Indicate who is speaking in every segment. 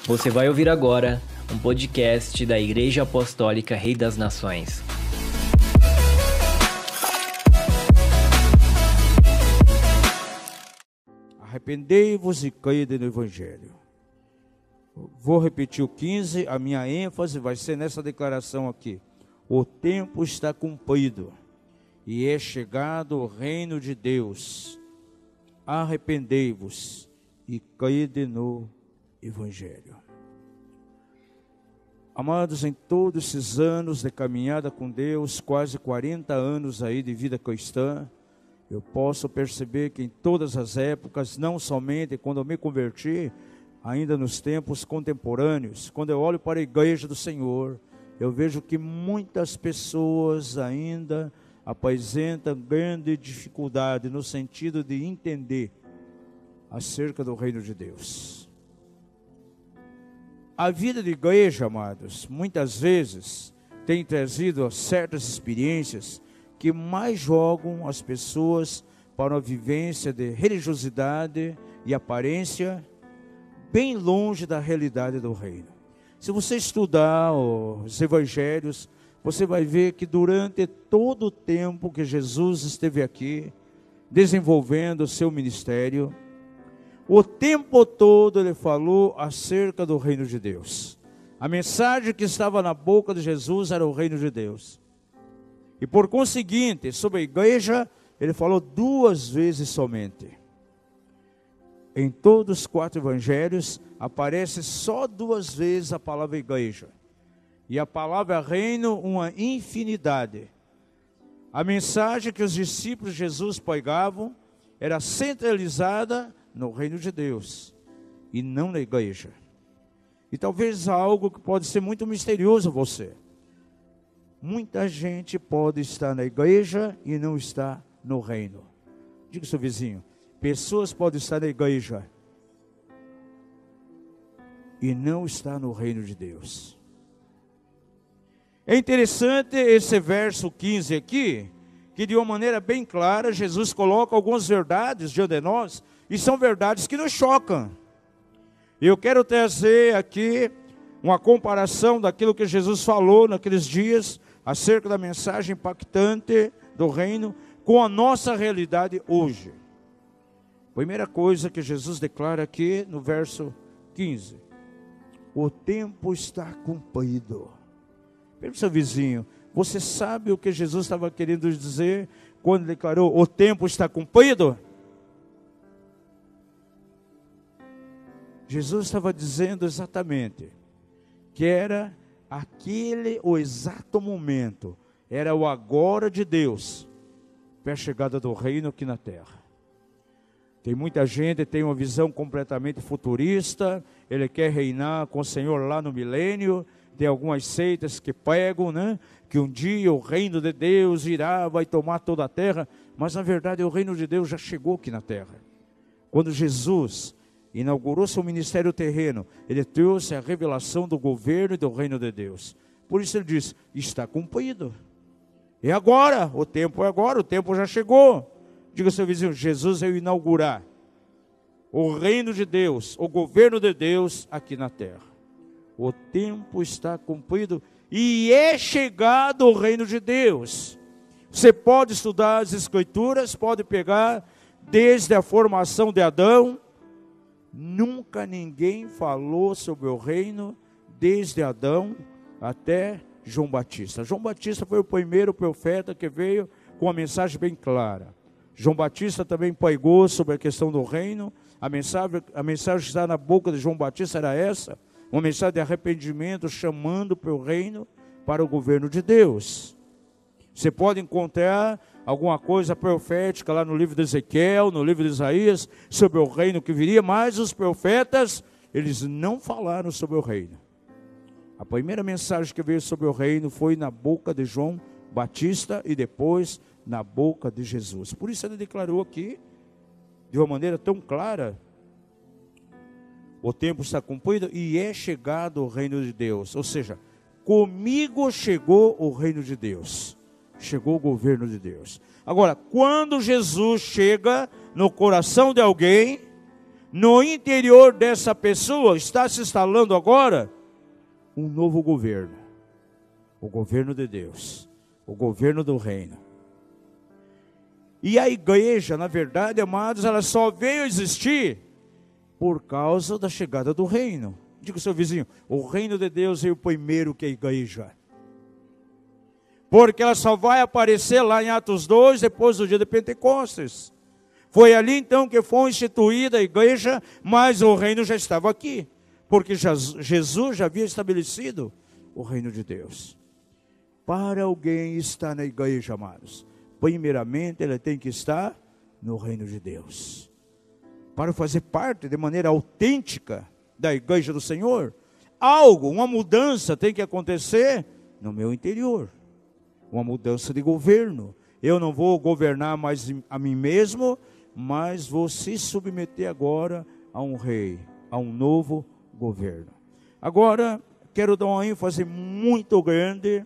Speaker 1: Você vai ouvir agora um podcast da Igreja Apostólica Rei das Nações.
Speaker 2: Arrependei-vos e caide no Evangelho. Vou repetir o 15, a minha ênfase vai ser nessa declaração aqui. O tempo está cumprido e é chegado o reino de Deus. Arrependei-vos e caide no Evangelho. Amados, em todos esses anos de caminhada com Deus, quase 40 anos aí de vida cristã, eu posso perceber que em todas as épocas, não somente quando eu me converti, ainda nos tempos contemporâneos, quando eu olho para a igreja do Senhor, eu vejo que muitas pessoas ainda apresentam grande dificuldade no sentido de entender acerca do reino de Deus. A vida de igreja, amados, muitas vezes tem trazido certas experiências que mais jogam as pessoas para uma vivência de religiosidade e aparência bem longe da realidade do reino. Se você estudar os evangelhos, você vai ver que durante todo o tempo que Jesus esteve aqui, desenvolvendo o seu ministério, o tempo todo ele falou acerca do reino de Deus. A mensagem que estava na boca de Jesus era o reino de Deus. E por conseguinte, sobre a igreja, ele falou 2 vezes somente. Em todos os 4 evangelhos, aparece só 2 vezes a palavra igreja. E a palavra reino, uma infinidade. A mensagem que os discípulos de Jesus pregavam era centralizada no reino de Deus e não na igreja. E talvez algo que pode ser muito misterioso a você. Muita gente pode estar na igreja e não está no reino. Diga ao seu vizinho, pessoas podem estar na igreja e não estar no reino de Deus. É interessante esse verso 15 aqui, que de uma maneira bem clara, Jesus coloca algumas verdades diante de nós, e são verdades que nos chocam. Eu quero trazer aqui uma comparação daquilo que Jesus falou naqueles dias, acerca da mensagem impactante do reino, com a nossa realidade hoje. Primeira coisa que Jesus declara aqui no verso 15. O tempo está cumprido. Pergunta ao seu vizinho, você sabe o que Jesus estava querendo dizer quando declarou o tempo está cumprido? Jesus estava dizendo exatamente que era aquele o exato momento, era o agora de Deus, para a chegada do reino aqui na terra. Tem muita gente que tem uma visão completamente futurista, ele quer reinar com o Senhor lá no milênio. Tem algumas seitas que pregam, que um dia o reino de Deus irá, vai tomar toda a terra, mas na verdade o reino de Deus já chegou aqui na terra. Quando Jesus inaugurou seu ministério terreno, ele trouxe a revelação do governo e do reino de Deus. Por isso ele diz, está cumprido. É agora, o tempo é agora, o tempo já chegou. Diga ao seu vizinho, Jesus veio inaugurar o reino de Deus, o governo de Deus aqui na terra. O tempo está cumprido e é chegado o reino de Deus. Você pode estudar as escrituras, pode pegar desde a formação de Adão. Nunca ninguém falou sobre o reino desde Adão até João Batista. João Batista foi o primeiro profeta que veio com uma mensagem bem clara. João Batista também pregou sobre a questão do reino. A mensagem que está na boca de João Batista era essa, uma mensagem de arrependimento, chamando para o reino, para o governo de Deus. Você pode encontrar alguma coisa profética lá no livro de Ezequiel, no livro de Isaías, sobre o reino que viria, mas os profetas, eles não falaram sobre o reino. A primeira mensagem que veio sobre o reino foi na boca de João Batista e depois na boca de Jesus. Por isso ele declarou aqui, de uma maneira tão clara, o tempo está cumprido e é chegado o reino de Deus. Ou seja, comigo chegou o reino de Deus. Chegou o governo de Deus. Agora, quando Jesus chega no coração de alguém, no interior dessa pessoa está se instalando agora um novo governo. O governo de Deus, o governo do reino. E a igreja, na verdade, amados, ela só veio existir por causa da chegada do reino. Diga ao seu vizinho, o reino de Deus veio primeiro que a igreja. Porque ela só vai aparecer lá em Atos 2, depois do dia de Pentecostes. Foi ali então que foi instituída a igreja, mas o reino já estava aqui. Porque Jesus já havia estabelecido o reino de Deus. Para alguém estar na igreja, amados, primeiramente ele tem que estar no reino de Deus. Para fazer parte de maneira autêntica da igreja do Senhor, uma mudança tem que acontecer no meu interior. Uma mudança de governo. Eu não vou governar mais a mim mesmo, mas vou se submeter agora a um rei, a um novo governo. Agora, quero dar uma ênfase muito grande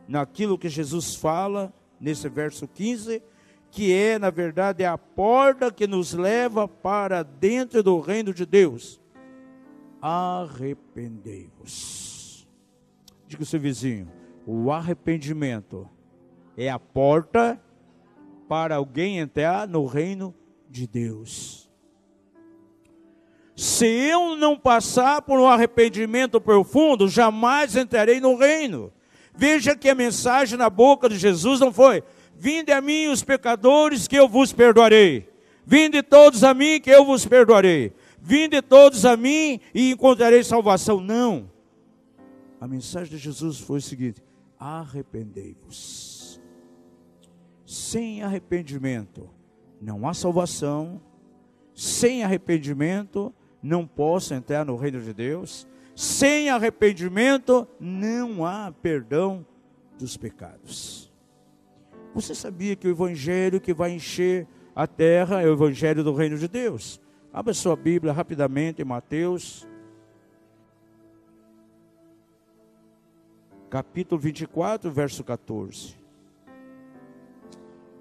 Speaker 2: naquilo que Jesus fala, nesse verso 15, que é, na verdade, a porta que nos leva para dentro do reino de Deus. Arrependei-vos. Diga ao seu vizinho, o arrependimento é a porta para alguém entrar no reino de Deus. Se eu não passar por um arrependimento profundo, jamais entrarei no reino. Veja que a mensagem na boca de Jesus não foi: vinde a mim os pecadores que eu vos perdoarei. Vinde todos a mim que eu vos perdoarei. Vinde todos a mim e encontrarei salvação. Não. A mensagem de Jesus foi o seguinte: arrependei-vos. Sem arrependimento não há salvação. Sem arrependimento não posso entrar no reino de Deus. Sem arrependimento não há perdão dos pecados. Você sabia que o evangelho que vai encher a terra é o evangelho do reino de Deus? Abra sua Bíblia rapidamente em Mateus, capítulo 24, verso 14.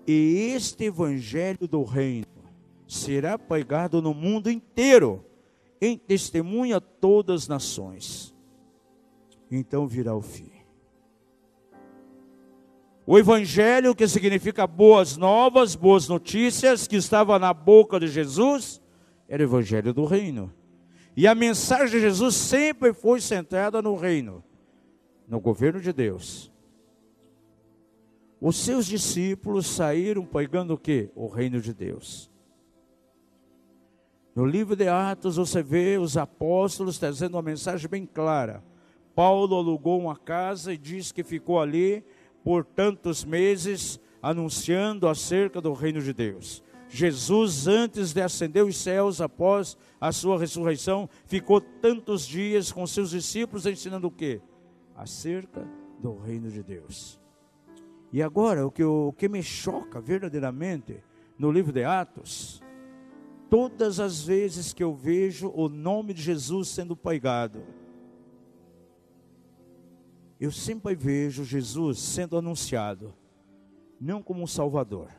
Speaker 2: E este evangelho do reino será pregado no mundo inteiro, em testemunha a todas as nações. Então virá o fim. O evangelho, que significa boas novas, boas notícias, que estava na boca de Jesus, era o evangelho do reino. E a mensagem de Jesus sempre foi centrada no reino, no governo de Deus. Os seus discípulos saíram pregando o quê? O reino de Deus. No livro de Atos você vê os apóstolos trazendo uma mensagem bem clara. Paulo alugou uma casa e diz que ficou ali por tantos meses anunciando acerca do reino de Deus. Jesus, antes de ascender os céus, após a sua ressurreição, ficou tantos dias com seus discípulos ensinando o quê? Acerca do reino de Deus. E agora, o que me choca verdadeiramente no livro de Atos, todas as vezes que eu vejo o nome de Jesus sendo pregado, eu sempre vejo Jesus sendo anunciado, não como um Salvador.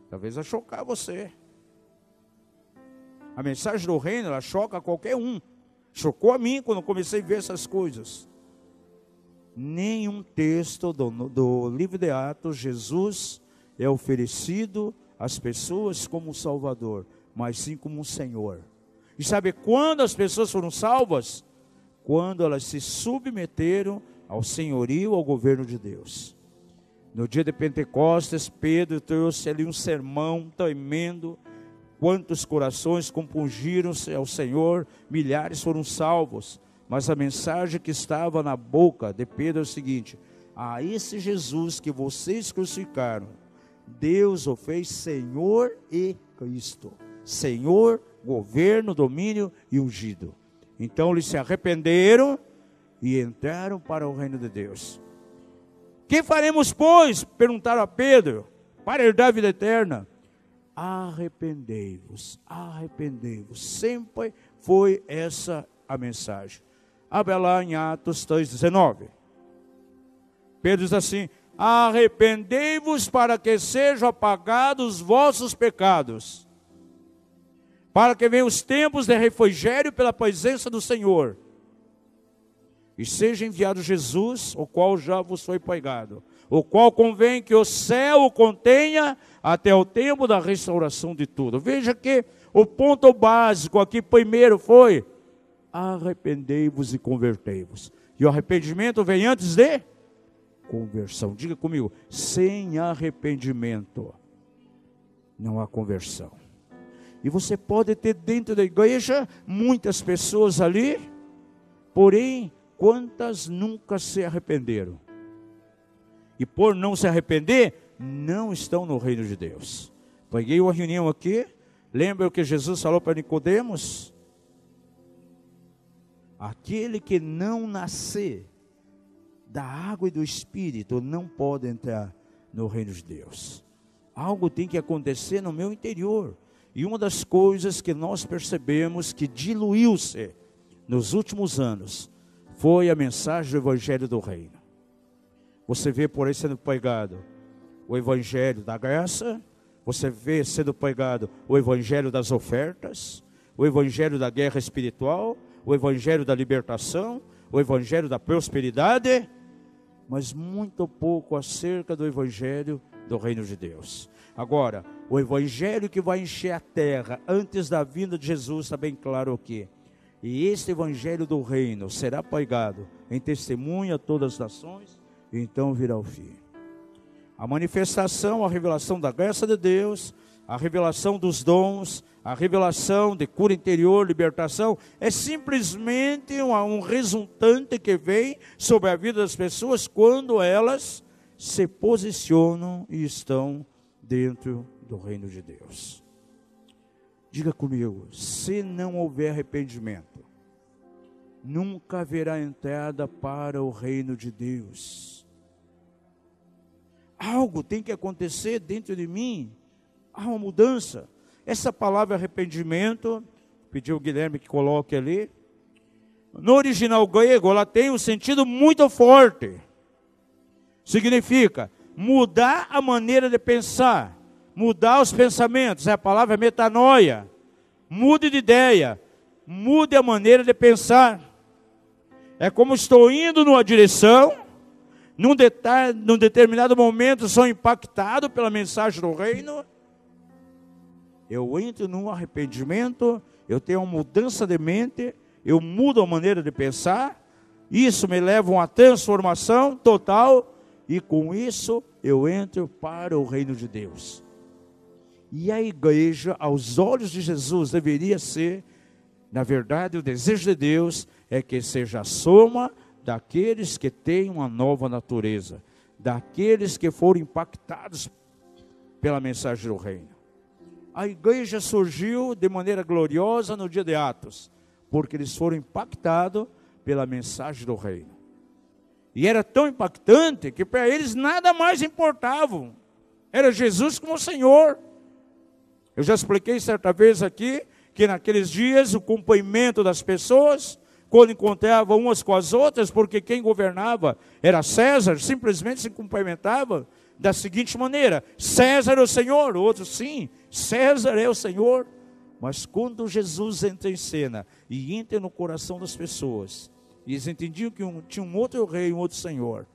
Speaker 2: Talvez vai chocar você. A mensagem do reino, ela choca qualquer um. Chocou a mim quando comecei a ver essas coisas. Nenhum texto do livro de Atos, Jesus é oferecido às pessoas como um Salvador, mas sim como um Senhor. E sabe quando as pessoas foram salvas? Quando elas se submeteram ao senhorio, ao governo de Deus. No dia de Pentecostes, Pedro trouxe ali um sermão tremendo. Quantos corações compungiram-se ao Senhor, milhares foram salvos. Mas a mensagem que estava na boca de Pedro é o seguinte: a esse Jesus que vocês crucificaram, Deus o fez Senhor e Cristo. Senhor, governo, domínio e ungido. Então eles se arrependeram e entraram para o reino de Deus. Que faremos, pois? Perguntaram a Pedro, para herdar a vida eterna. Arrependei-vos, arrependei-vos. Sempre foi essa a mensagem. Abra lá em Atos 3,19. Pedro diz assim: arrependei-vos para que sejam apagados os vossos pecados, para que venham os tempos de refrigério pela presença do Senhor, e seja enviado Jesus, o qual já vos foi pregado, o qual convém que o céu o contenha até o tempo da restauração de tudo. Veja que o ponto básico aqui primeiro foi: arrependei-vos e convertei-vos. E o arrependimento vem antes de conversão. Diga comigo: sem arrependimento não há conversão. E você pode ter dentro da igreja muitas pessoas ali, porém, quantas nunca se arrependeram? E por não se arrepender, não estão no reino de Deus. Peguei uma reunião aqui, lembra o que Jesus falou para Nicodemos? Aquele que não nascer da água e do Espírito não pode entrar no reino de Deus. Algo tem que acontecer no meu interior. E uma das coisas que nós percebemos que diluiu-se nos últimos anos foi a mensagem do Evangelho do Reino. Você vê por aí sendo pregado o Evangelho da graça, você vê sendo pregado o Evangelho das ofertas, o Evangelho da guerra espiritual, o Evangelho da libertação, o Evangelho da prosperidade, mas muito pouco acerca do Evangelho do Reino de Deus. Agora, o Evangelho que vai encher a terra antes da vinda de Jesus está bem claro aqui. E este Evangelho do Reino será pregado em testemunho a todas as nações, e então virá o fim. A manifestação, a revelação da graça de Deus, a revelação dos dons, a revelação de cura interior, libertação, é simplesmente um resultante que vem sobre a vida das pessoas quando elas se posicionam e estão dentro do reino de Deus. Diga comigo: se não houver arrependimento, nunca haverá entrada para o reino de Deus. Algo tem que acontecer dentro de mim. Há uma mudança. Essa palavra arrependimento, pediu o Guilherme que coloque ali, no original grego ela tem um sentido muito forte. Significa mudar a maneira de pensar, mudar os pensamentos. A palavra é metanoia. Mude de ideia, mude a maneira de pensar. É como estou indo numa direção, num determinado momento sou impactado pela mensagem do reino, eu entro num arrependimento, eu tenho uma mudança de mente, eu mudo a maneira de pensar, isso me leva a uma transformação total, e com isso eu entro para o reino de Deus. E a igreja, aos olhos de Jesus, deveria ser, na verdade, o desejo de Deus é que seja a soma daqueles que têm uma nova natureza, daqueles que foram impactados pela mensagem do reino. A igreja surgiu de maneira gloriosa no dia de Atos, porque eles foram impactados pela mensagem do reino. E era tão impactante que para eles nada mais importava. Era Jesus como o Senhor. Eu já expliquei certa vez aqui, que naqueles dias o cumprimento das pessoas, quando encontravam umas com as outras, porque quem governava era César, simplesmente se cumprimentavam da seguinte maneira: César é o Senhor. O outro, sim, César é o Senhor. Mas quando Jesus entra em cena e entra no coração das pessoas, e eles entendiam que tinha um outro rei, um outro Senhor,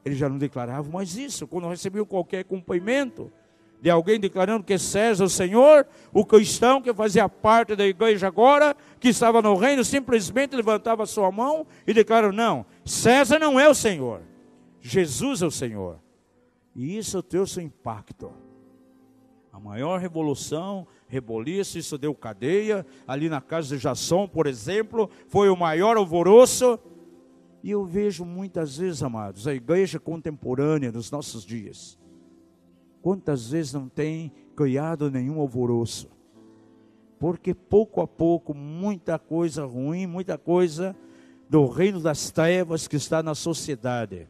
Speaker 2: eles já não declaravam mais isso. Quando recebiam qualquer cumprimento de alguém declarando que César é o Senhor, o cristão que fazia parte da igreja agora, que estava no reino, simplesmente levantava a sua mão e declarava: não, César não é o Senhor, Jesus é o Senhor. E isso trouxe um impacto. A maior revolução, reboliço, isso deu cadeia. Ali na casa de Jasson, por exemplo, foi o maior alvoroço. E eu vejo muitas vezes, amados, a igreja contemporânea dos nossos dias, quantas vezes não tem criado nenhum alvoroço? Porque pouco a pouco, muita coisa ruim, muita coisa do reino das trevas que está na sociedade,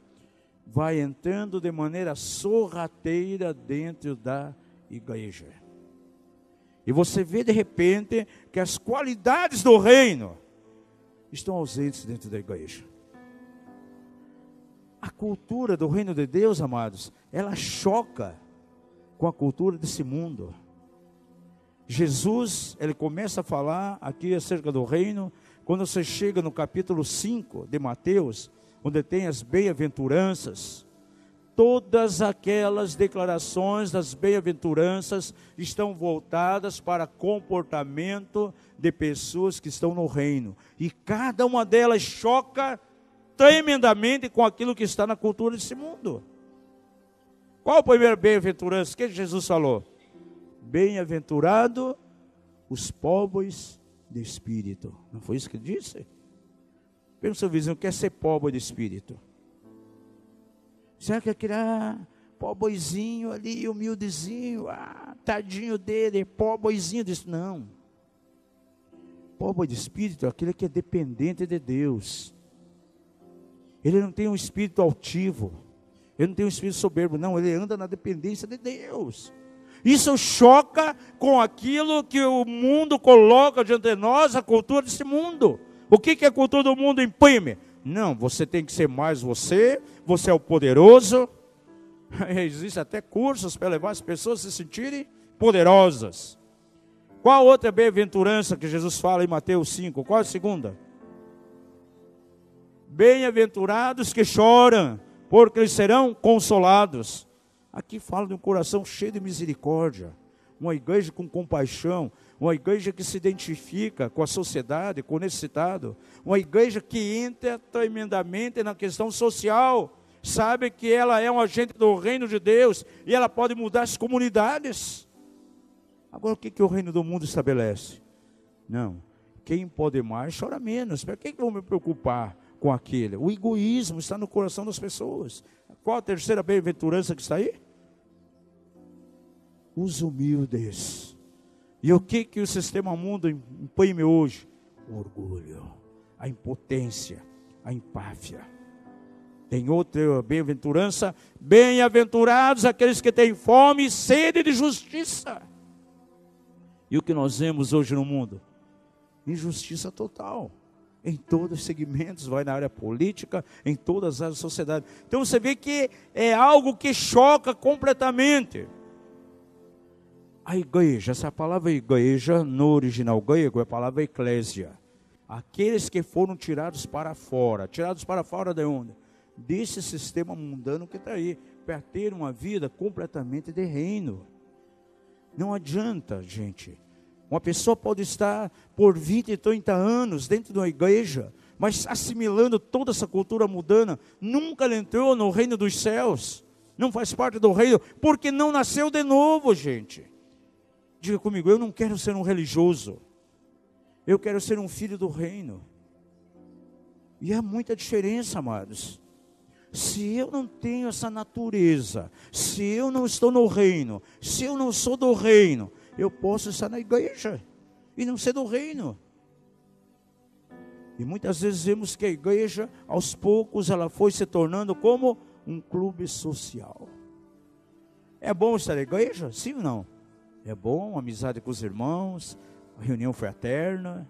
Speaker 2: vai entrando de maneira sorrateira dentro da igreja. E você vê de repente que as qualidades do reino estão ausentes dentro da igreja. A cultura do reino de Deus, amados, ela choca com a cultura desse mundo. Jesus, ele começa a falar aqui acerca do reino, quando você chega no capítulo 5 de Mateus, onde tem as bem-aventuranças, todas aquelas declarações das bem-aventuranças estão voltadas para comportamento de pessoas que estão no reino. E cada uma delas choca tremendamente com aquilo que está na cultura desse mundo. Qual a primeira bem-aventurança? O que Jesus falou? Bem-aventurado os pobres de espírito. Não foi isso que ele disse? Pergunta ao seu vizinho, quer ser pobre de espírito? Será que aquele pobrezinho ali, humildezinho, tadinho dele, pobrezinho disso? Não. Pobre de espírito é aquele que é dependente de Deus. Ele não tem um espírito altivo, ele não tem um espírito soberbo, não, ele anda na dependência de Deus. Isso choca com aquilo que o mundo coloca diante de nós, a cultura desse mundo. O que a cultura do mundo imprime? Não, você tem que ser mais você é o poderoso. Existem até cursos para levar as pessoas a se sentirem poderosas. Qual outra bem-aventurança que Jesus fala em Mateus 5? Qual a segunda? Bem-aventurados que choram, porque eles serão consolados. Aqui fala de um coração cheio de misericórdia, uma igreja com compaixão, uma igreja que se identifica com a sociedade, com o necessitado, uma igreja que entra tremendamente na questão social, sabe que ela é um agente do reino de Deus e ela pode mudar as comunidades. Agora o que o reino do mundo estabelece? Não, quem pode mais chora menos. Para que eu vou me preocupar com aquele? O egoísmo está no coração das pessoas. Qual a terceira bem-aventurança que está aí? Os humildes. E o que o sistema mundo imprime hoje? O orgulho, a impotência, a empáfia. Tem outra bem-aventurança: bem-aventurados aqueles que têm fome e sede de justiça. E o que nós vemos hoje no mundo? Injustiça total. Em todos os segmentos, vai na área política, em todas as áreas da sociedade. Então você vê que é algo que choca completamente. A igreja, essa palavra igreja, no original grego, é a palavra eclésia. Aqueles que foram tirados para fora. Tirados para fora de onde? Desse sistema mundano que está aí, para ter uma vida completamente de reino. Não adianta, gente. Uma pessoa pode estar por 20 e 30 anos dentro de uma igreja, mas assimilando toda essa cultura mundana, nunca entrou no reino dos céus, não faz parte do reino, porque não nasceu de novo, gente. Diga comigo, eu não quero ser um religioso, eu quero ser um filho do reino. E há muita diferença, amados. Se eu não tenho essa natureza, se eu não estou no reino, se eu não sou do reino, eu posso estar na igreja e não ser do reino. E muitas vezes vemos que a igreja, aos poucos, ela foi se tornando como um clube social. É bom estar na igreja? Sim ou não? É bom, amizade com os irmãos, a reunião fraterna,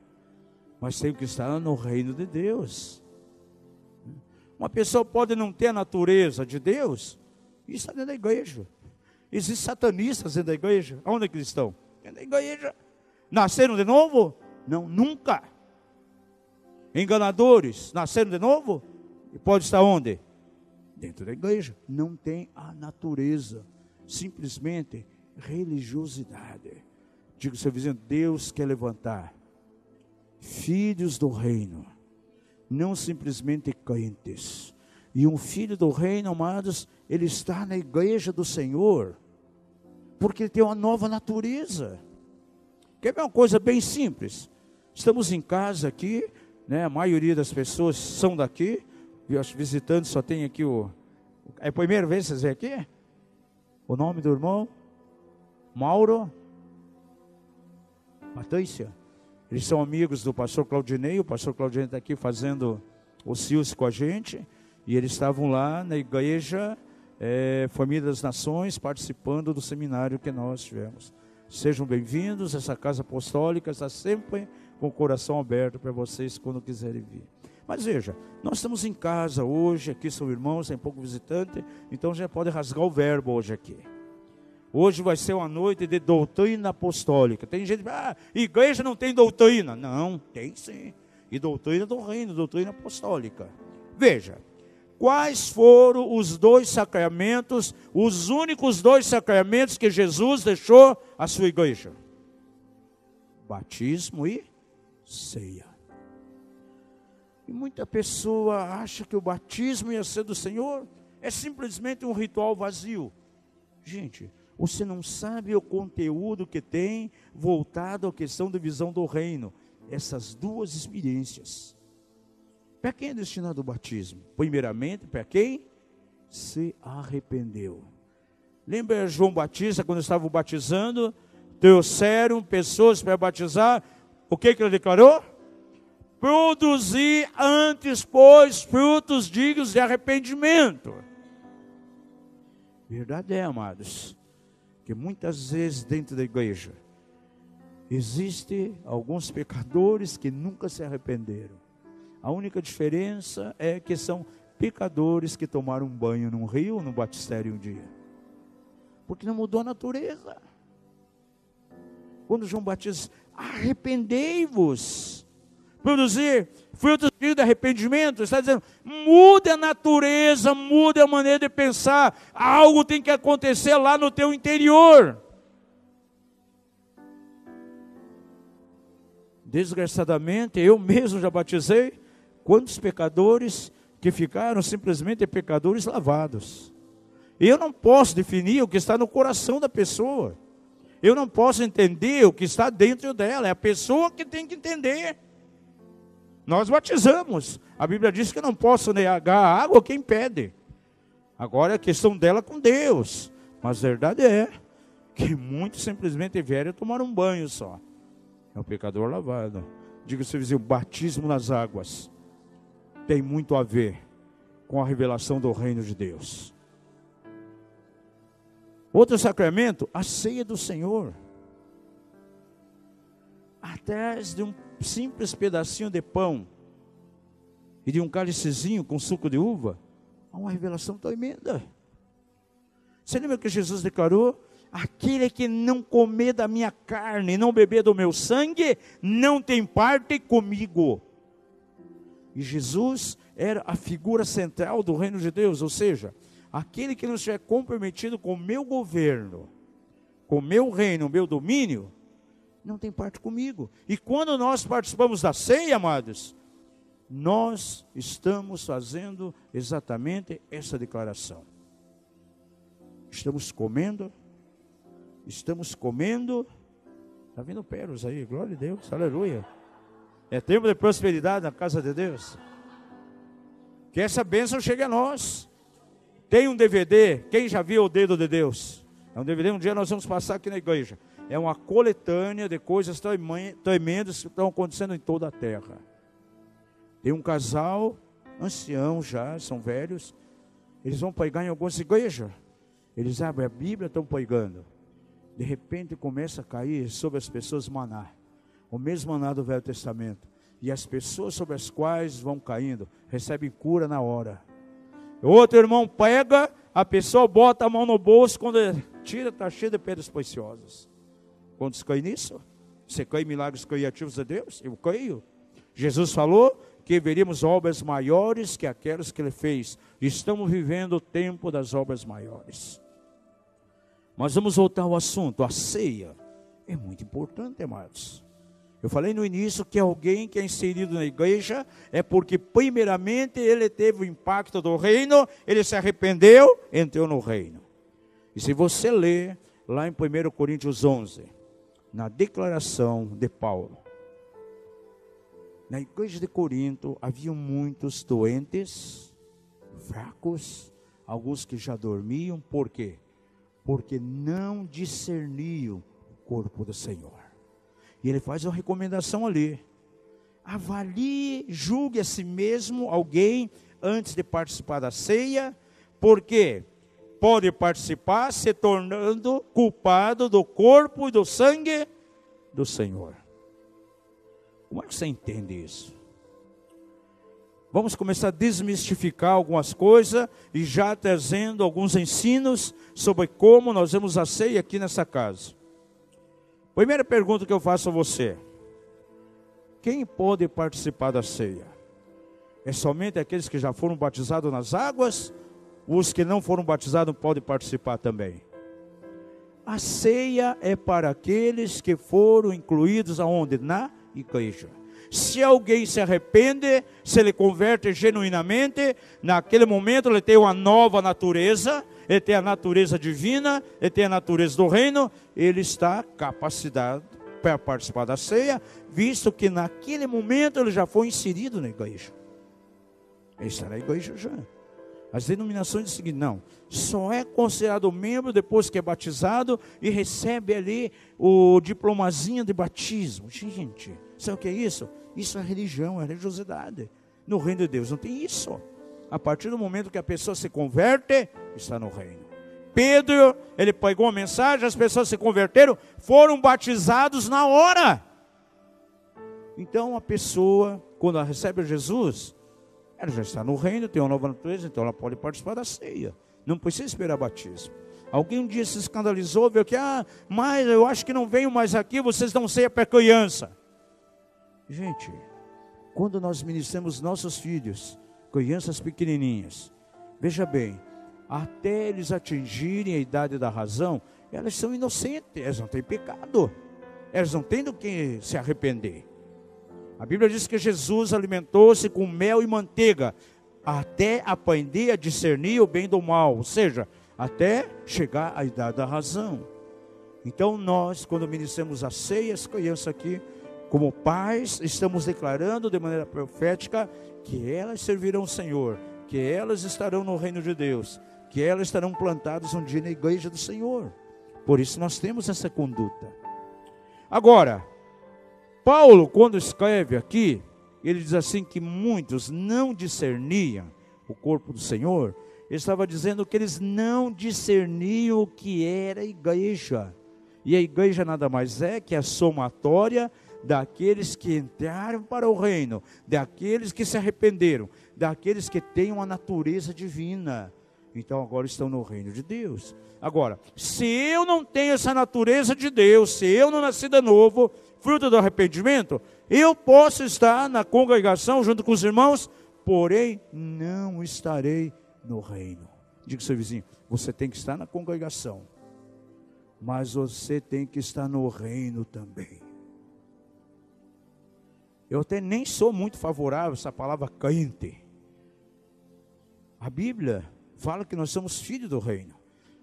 Speaker 2: mas tem que estar no reino de Deus. Uma pessoa pode não ter a natureza de Deus e estar dentro da igreja. Existem satanistas dentro da igreja. Onde é que eles estão? Dentro da igreja. Nasceram de novo? Não, nunca. Enganadores, nasceram de novo? E pode estar onde? Dentro da igreja. Não tem a natureza. Simplesmente religiosidade. Diga ao seu vizinho, Deus quer levantar filhos do reino, não simplesmente crentes. E um filho do reino, amados, ele está na igreja do Senhor, porque ele tem uma nova natureza. Quer ver uma coisa bem simples? Estamos em casa aqui, né? A maioria das pessoas são daqui. Os visitantes só tem aqui é a primeira vez que vocês vêm aqui? O nome do irmão? Mauro? Patrícia? Eles são amigos do pastor Claudinei. O pastor Claudinei está aqui fazendo o CIUS com a gente. E eles estavam lá na igreja Família das Nações, participando do seminário que nós tivemos. Sejam bem-vindos, essa casa apostólica está sempre com o coração aberto para vocês quando quiserem vir. Mas veja, nós estamos em casa hoje, aqui são irmãos, tem pouco visitante, então já pode rasgar o verbo hoje aqui. Hoje vai ser uma noite de doutrina apostólica. Tem gente que fala, igreja não tem doutrina. Não, tem sim. E doutrina do reino, doutrina apostólica. Veja, quais foram os 2 sacramentos, os únicos 2 sacramentos que Jesus deixou à sua igreja? Batismo e ceia. E muita pessoa acha que o batismo e a ceia do Senhor é simplesmente um ritual vazio. Gente, você não sabe o conteúdo que tem voltado à questão da visão do reino. Essas 2 experiências. Para quem é destinado o batismo? Primeiramente, para quem se arrependeu. Lembra João Batista, quando estava batizando, trouxeram pessoas para batizar, o que ele declarou? Produzir antes, pois, frutos dignos de arrependimento. Verdade é, amados, que muitas vezes dentro da igreja, existem alguns pecadores que nunca se arrependeram. A única diferença é que são pecadores que tomaram um banho num rio, no batistério um dia. Porque não mudou a natureza. Quando João Batista, arrependei-vos. Produzir frutos de arrependimento, está dizendo, mude a natureza, mude a maneira de pensar. Algo tem que acontecer lá no teu interior. Desgraçadamente, eu mesmo já batizei quantos pecadores que ficaram simplesmente pecadores lavados. Eu não posso definir o que está no coração da pessoa. Eu não posso entender o que está dentro dela. É a pessoa que tem que entender. Nós batizamos. A Bíblia diz que eu não posso negar a água quem pede. Agora é questão dela com Deus. Mas a verdade é que muitos simplesmente vieram e tomaram um banho só. É o pecador lavado. Diga ao seu vizinho, o batismo nas águas tem muito a ver com a revelação do reino de Deus. Outro sacramento, a ceia do Senhor. Atrás de um simples pedacinho de pão e de um cálicezinho com suco de uva, há uma revelação tremenda. Você lembra que Jesus declarou? Aquele que não comer da minha carne e não beber do meu sangue, não tem parte comigo. E Jesus era a figura central do reino de Deus, ou seja, aquele que não estiver comprometido com o meu governo, com o meu reino, o meu domínio, não tem parte comigo. E quando nós participamos da ceia, amados, nós estamos fazendo exatamente essa declaração. Estamos comendo, está vindo pérolas aí, glória a Deus, aleluia. É tempo de prosperidade na casa de Deus. Que essa bênção chegue a nós. Tem um DVD, quem já viu o dedo de Deus? É um DVD, um dia nós vamos passar aqui na igreja. É uma coletânea de coisas tremendas que estão acontecendo em toda a terra. Tem um casal, ancião já, são velhos. Eles vão pregar em algumas igrejas. Eles abrem a Bíblia, estão pregando. De repente começa a cair sobre as pessoas maná. O mesmo maná do Velho Testamento. E as pessoas sobre as quais vão caindo, recebem cura na hora. Outro irmão pega, a pessoa bota a mão no bolso, quando tira, está cheio de pedras preciosas. Quantos creem nisso? Você crê em milagres criativos de Deus? Eu creio. Jesus falou que veríamos obras maiores que aquelas que Ele fez. Estamos vivendo o tempo das obras maiores. Mas vamos voltar ao assunto. A ceia é muito importante, amados. Eu falei no início que alguém que é inserido na igreja é porque primeiramente ele teve o impacto do reino, ele se arrependeu, entrou no reino. E se você ler lá em 1 Coríntios 11, na declaração de Paulo, na igreja de Corinto haviam muitos doentes, fracos, alguns que já dormiam. Por quê? Porque não discerniam o corpo do Senhor. E ele faz uma recomendação ali. Avalie, julgue a si mesmo, alguém, antes de participar da ceia, porque pode participar se tornando culpado do corpo e do sangue do Senhor. Como é que você entende isso? Vamos começar a desmistificar algumas coisas e já trazendo alguns ensinos sobre como nós vemos a ceia aqui nessa casa. Primeira pergunta que eu faço a você: quem pode participar da ceia? É somente aqueles que já foram batizados nas águas? Os que não foram batizados podem participar também? A ceia é para aqueles que foram incluídos aonde? Na igreja. Se alguém se arrepende, se ele converte genuinamente, naquele momento ele tem uma nova natureza, ele tem a natureza divina, ele tem a natureza do reino, ele está capacitado para participar da ceia, visto que naquele momento ele já foi inserido na igreja. Ele está na igreja já. As denominações dizem o seguinte: não, só é considerado membro depois que é batizado e recebe ali o diplomazinho de batismo. Gente, sabe o que é isso? Isso é religião, é religiosidade. No reino de Deus não tem isso. A partir do momento que a pessoa se converte, está no reino. Pedro, ele pegou uma mensagem, as pessoas se converteram, foram batizados na hora. Então a pessoa, quando ela recebe Jesus, ela já está no reino, tem uma nova natureza, então ela pode participar da ceia. Não precisa esperar batismo. Alguém um dia se escandalizou, viu que, mas eu acho que não venho mais aqui, vocês dão ceia para criança. Gente, quando nós ministramos nossos filhos, crianças pequenininhas, veja bem, até eles atingirem a idade da razão, elas são inocentes, elas não têm pecado, elas não têm do que se arrepender. A Bíblia diz que Jesus alimentou-se com mel e manteiga, até aprender a discernir o bem do mal, ou seja, até chegar à idade da razão. Então nós, quando ministramos a ceia, as crianças aqui, como pais, estamos declarando de maneira profética que elas servirão o Senhor, que elas estarão no reino de Deus, que elas estarão plantadas um dia na igreja do Senhor. Por isso nós temos essa conduta. Agora, Paulo, quando escreve aqui, ele diz assim que muitos não discerniam o corpo do Senhor. Ele estava dizendo que eles não discerniam o que era a igreja. E a igreja nada mais é que a somatória daqueles que entraram para o reino, daqueles que se arrependeram, daqueles que têm uma natureza divina. Então agora estão no reino de Deus. Agora, se eu não tenho essa natureza de Deus, se eu não nasci de novo, fruto do arrependimento, eu posso estar na congregação junto com os irmãos, porém não estarei no reino. Diga ao seu vizinho: você tem que estar na congregação, mas você tem que estar no reino também. Eu até nem sou muito favorável a essa palavra crente. A Bíblia fala que nós somos filhos do reino.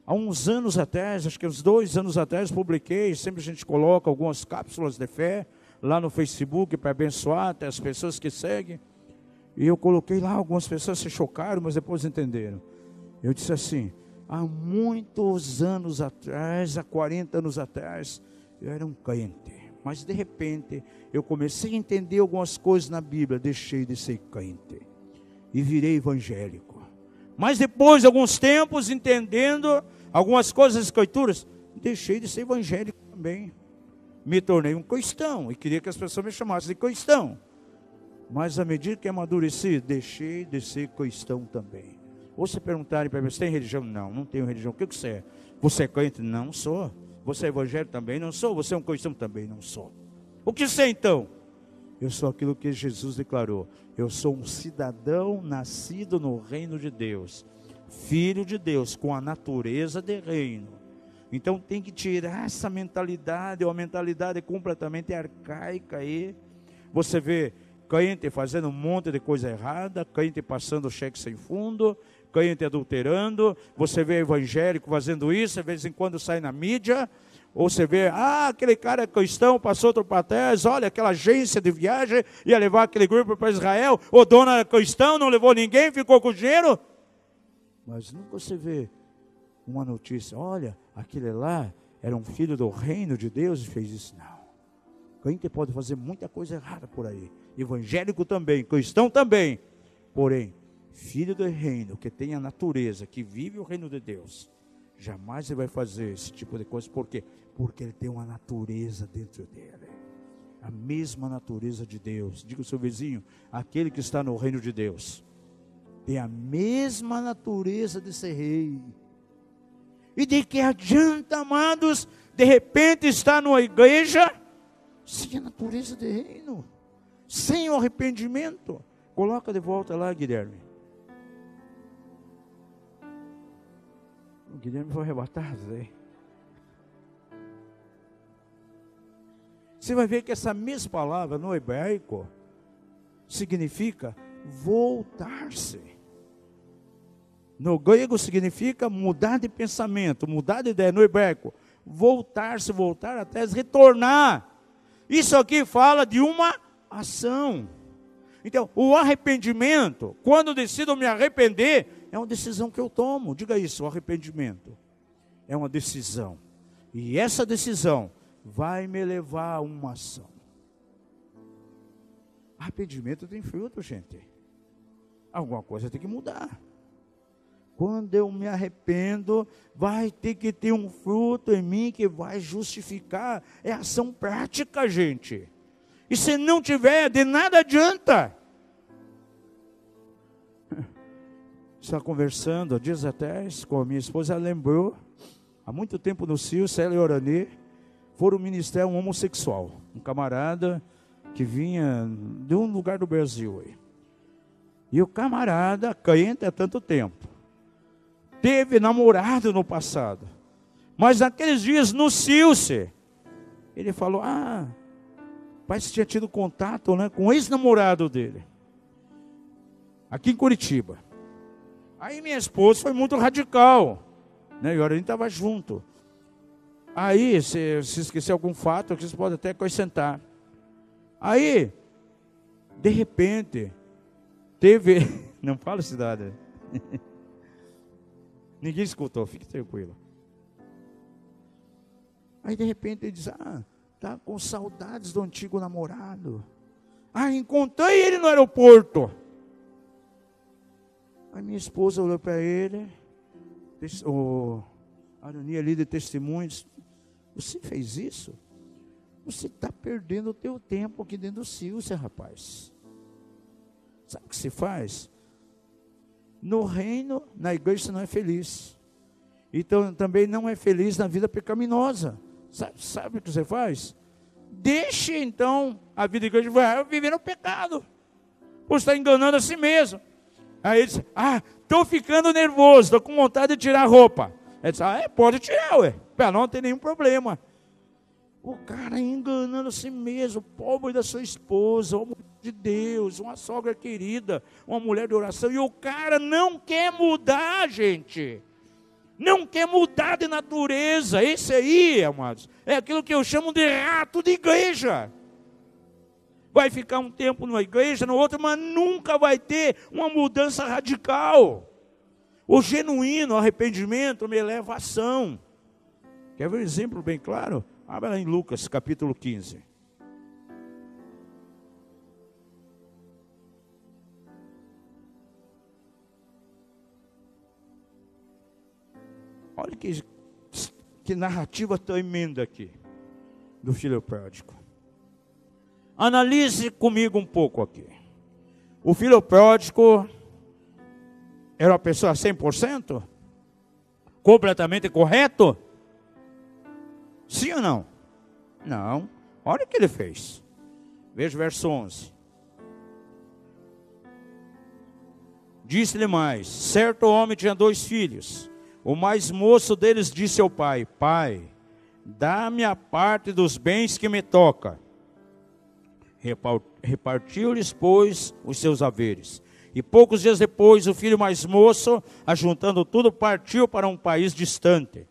Speaker 2: Há uns anos atrás, acho que uns 2 anos atrás, publiquei, sempre a gente coloca algumas cápsulas de fé lá no Facebook para abençoar até as pessoas que seguem. E eu coloquei lá, algumas pessoas se chocaram, mas depois entenderam. Eu disse assim: há muitos anos atrás, há 40 anos atrás, eu era um crente. Mas de repente, eu comecei a entender algumas coisas na Bíblia, deixei de ser crente e virei evangélico. Mas depois de alguns tempos, entendendo algumas coisas das Escrituras, deixei de ser evangélico também. Me tornei um cristão e queria que as pessoas me chamassem de cristão. Mas à medida que amadureci, deixei de ser cristão também. Ou se perguntarem para mim: você tem religião? Não, não tenho religião. O que você é? Você é crente? Não sou. Você é evangélico? Também não sou. Você é um cristão? Também não sou. O que você é então? Eu sou aquilo que Jesus declarou: eu sou um cidadão nascido no reino de Deus, filho de Deus, com a natureza de reino. Então tem que tirar essa mentalidade, uma mentalidade completamente arcaica aí. Você vê crente fazendo um monte de coisa errada, crente passando cheque sem fundo, crente adulterando. Você vê evangélico fazendo isso, de vez em quando sai na mídia. Ou você vê: aquele cara cristão passou outro para trás, olha, aquela agência de viagem ia levar aquele grupo para Israel, o dono era cristão, não levou ninguém, ficou com o dinheiro. Mas nunca você vê uma notícia: olha, aquele lá era um filho do reino de Deus e fez isso. Não. Crente pode fazer muita coisa errada por aí, evangélico também, cristão também, porém, filho do reino, que tem a natureza, que vive o reino de Deus, jamais ele vai fazer esse tipo de coisa. Por quê? Porque ele tem uma natureza dentro dele. A mesma natureza de Deus. Diga ao seu vizinho, aquele que está no reino de Deus tem a mesma natureza de ser rei. E de que adianta, amados, de repente estar numa igreja sem a natureza de reino, sem o arrependimento? Coloca de volta lá, Guilherme. O Guilherme foi arrebatado, né? Você vai ver que essa mesma palavra no hebraico significa voltar-se. No grego significa mudar de pensamento, mudar de ideia. No hebraico, voltar-se, voltar até retornar. Isso aqui fala de uma ação. Então, o arrependimento, quando eu decido me arrepender, é uma decisão que eu tomo. Diga isso, o arrependimento é uma decisão. E essa decisão vai me levar a uma ação. Arrependimento tem fruto, gente. Alguma coisa tem que mudar. Quando eu me arrependo, vai ter que ter um fruto em mim que vai justificar. É ação prática, gente. E se não tiver, de nada adianta. Estava conversando dias atrás com a minha esposa, ela lembrou, há muito tempo no Cio, ela e Orani foram ministrar um homossexual, um camarada que vinha de um lugar do Brasil. E o camarada, crente há tanto tempo, teve namorado no passado, mas naqueles dias no Cio-se, ele falou, parece que tinha tido contato, né, com o ex-namorado dele, aqui em Curitiba. Aí minha esposa foi muito radical, né, e a Orani estava junto. Aí, se esquecer algum fato, vocês podem até acrescentar. Aí, de repente, teve... Não fala cidade. Ninguém escutou, fique tranquilo. Aí, de repente, ele diz, tá com saudades do antigo namorado. Encontrei ele no aeroporto. Aí minha esposa olhou para ele, a Arani ali de testemunhos, você fez isso? Você está perdendo o teu tempo aqui dentro do Cio-se, rapaz. Sabe o que se faz? No reino, na igreja você não é feliz. Então também não é feliz na vida pecaminosa. Sabe o que você faz? Deixe então a vida de igreja, vai viver no pecado. Você está enganando a si mesmo. Aí ele disse, estou ficando nervoso, estou com vontade de tirar a roupa. Ele disse, pode tirar, para não ter nenhum problema. O cara enganando a si mesmo, pobre da sua esposa, uma mulher de Deus, uma sogra querida, uma mulher de oração, e o cara não quer mudar, gente. Não quer mudar de natureza. Esse aí, amados, é aquilo que eu chamo de rato de igreja. Vai ficar um tempo numa igreja, no outro, mas nunca vai ter uma mudança radical. O genuíno arrependimento me leva à ação. Quer ver um exemplo bem claro? Abra lá em Lucas, capítulo 15. Olha que narrativa tremenda aqui, do filho pródigo. Analise comigo um pouco aqui. O filho pródigo era uma pessoa 100%? Completamente correto? Sim ou não? Não. Olha o que ele fez. Veja o verso 11. Disse-lhe mais, certo homem tinha 2 filhos. O mais moço deles disse ao pai, pai, dá-me a parte dos bens que me toca. Repartiu-lhes, pois, os seus haveres. E poucos dias depois, o filho mais moço, ajuntando tudo, partiu para um país distante.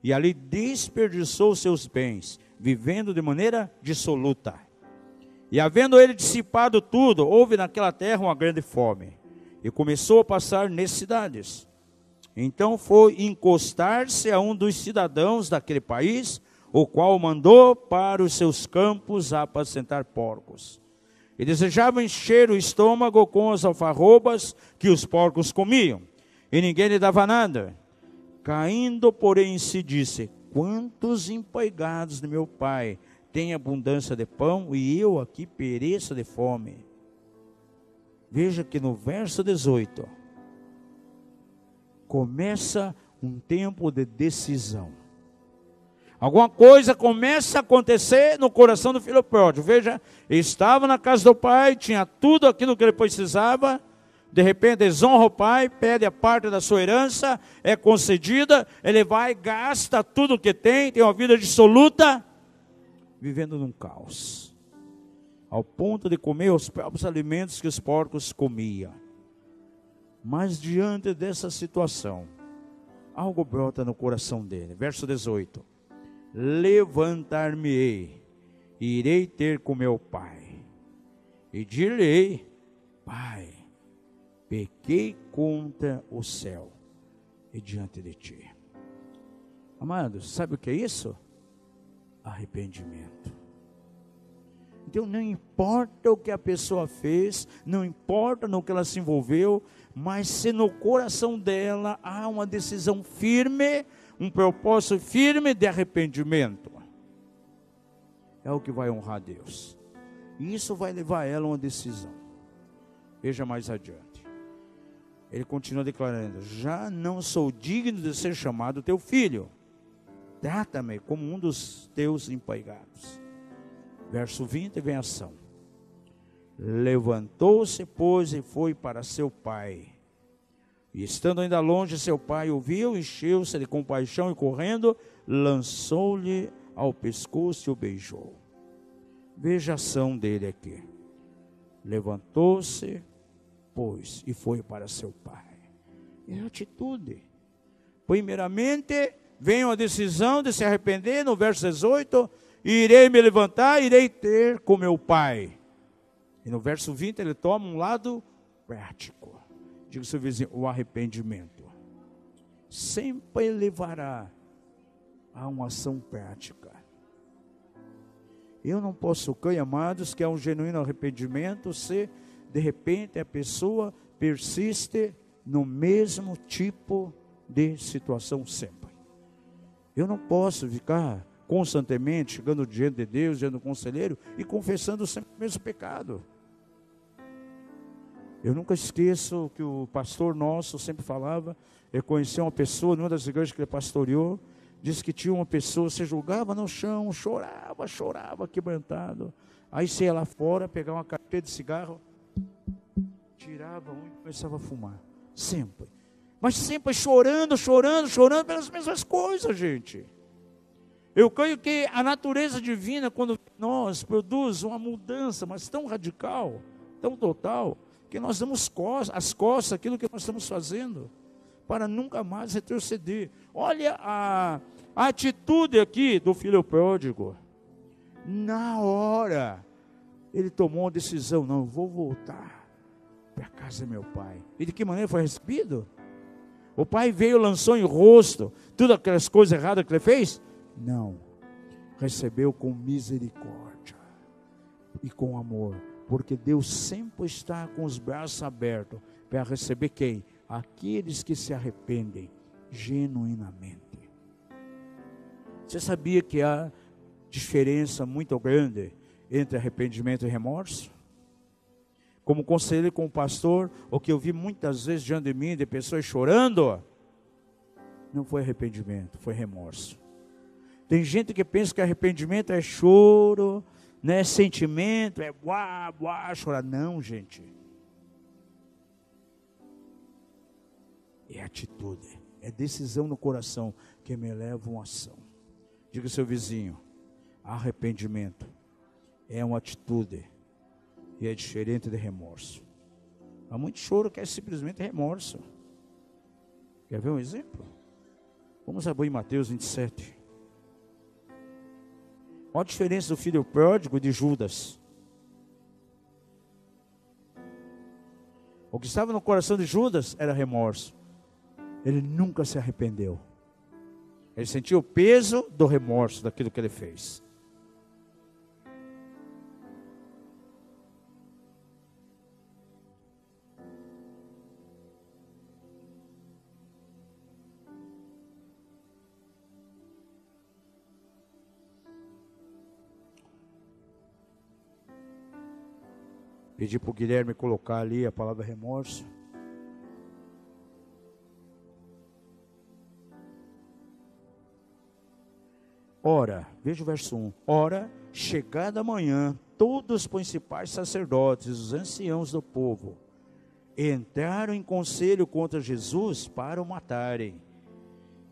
Speaker 2: E ali desperdiçou seus bens, vivendo de maneira dissoluta. E havendo ele dissipado tudo, houve naquela terra uma grande fome. E começou a passar necessidades. Então foi encostar-se a um dos cidadãos daquele país, o qual mandou para os seus campos a apacentar porcos. E desejava encher o estômago com as alfarrobas que os porcos comiam, e ninguém lhe dava nada. Caindo, porém, em si disse, quantos empregados de meu pai tem abundância de pão e eu aqui pereço de fome. Veja que no verso 18, começa um tempo de decisão. Alguma coisa começa a acontecer no coração do filho pródigo. Veja, ele estava na casa do pai, tinha tudo aquilo que ele precisava. De repente, desonra o pai, pede a parte da sua herança, é concedida. Ele vai, gasta tudo que tem uma vida dissoluta, vivendo num caos. Ao ponto de comer os próprios alimentos que os porcos comiam. Mas diante dessa situação, algo brota no coração dele. Verso 18. Levantar-me-ei, irei ter com meu pai, e direi: Pai, pequei contra o céu e diante de ti. Amados, sabe o que é isso? Arrependimento. Então não importa o que a pessoa fez, não importa no que ela se envolveu, mas se no coração dela há uma decisão firme, um propósito firme de arrependimento, é o que vai honrar Deus. E isso vai levar ela a uma decisão. Veja mais adiante. Ele continua declarando: já não sou digno de ser chamado teu filho. Trata-me como um dos teus empregados. Verso 20 vem a ação. Levantou-se, pois, e foi para seu pai. E estando ainda longe, seu pai o viu, encheu-se de compaixão e correndo, lançou-lhe ao pescoço e o beijou. Veja a ação dele aqui. Levantou-se, pois, e foi para seu pai. É atitude. Primeiramente, vem a decisão de se arrepender, no verso 18, irei me levantar, irei ter com meu pai. E no verso 20 ele toma um lado prático. Diga ao seu vizinho: o arrependimento sempre levará a uma ação prática. Eu não posso crer, amados, que há um genuíno arrependimento se de repente a pessoa persiste no mesmo tipo de situação sempre. Eu não posso ficar constantemente chegando diante de Deus, diante do conselheiro e confessando sempre o mesmo pecado. Eu nunca esqueço que o pastor nosso sempre falava. Eu conheci uma pessoa numa das igrejas que ele pastoreou, disse que tinha uma pessoa, se julgava no chão, chorava, quebrantado. Aí você ia lá fora, pegava uma carteira de cigarro, tirava um e começava a fumar. Sempre. Mas sempre chorando pelas mesmas coisas, gente. Eu creio que a natureza divina, quando nós produz uma mudança, mas tão radical, tão total, que nós damos as costas àquilo que nós estamos fazendo, para nunca mais retroceder. Olha a atitude aqui do filho pródigo. Na hora, ele tomou uma decisão: não, eu vou voltar para a casa do meu pai. E de que maneira foi recebido? O pai veio, lançou em rosto todas aquelas coisas erradas que ele fez? Não. Recebeu com misericórdia e com amor. Porque Deus sempre está com os braços abertos para receber quem? Aqueles que se arrependem genuinamente. Você sabia que há diferença muito grande entre arrependimento e remorso? Como conselheiro, como pastor, o que eu vi muitas vezes diante de mim, de pessoas chorando, não foi arrependimento, foi remorso. Tem gente que pensa que arrependimento é choro, não é sentimento, é chorar. Não, gente. É atitude, é decisão no coração que me leva a uma ação. Diga ao seu vizinho: arrependimento é uma atitude e é diferente de remorso. Há muito choro que é simplesmente remorso. Quer ver um exemplo? Vamos abrir Mateus 27. Olha a diferença do filho pródigo e de Judas. O que estava no coração de Judas era remorso. Ele nunca se arrependeu. Ele sentiu o peso do remorso daquilo que ele fez. Pedi para o Guilherme colocar ali a palavra remorso. Ora, veja o verso 1. Ora, chegada a manhã, todos os principais sacerdotes, os anciãos do povo, entraram em conselho contra Jesus para o matarem.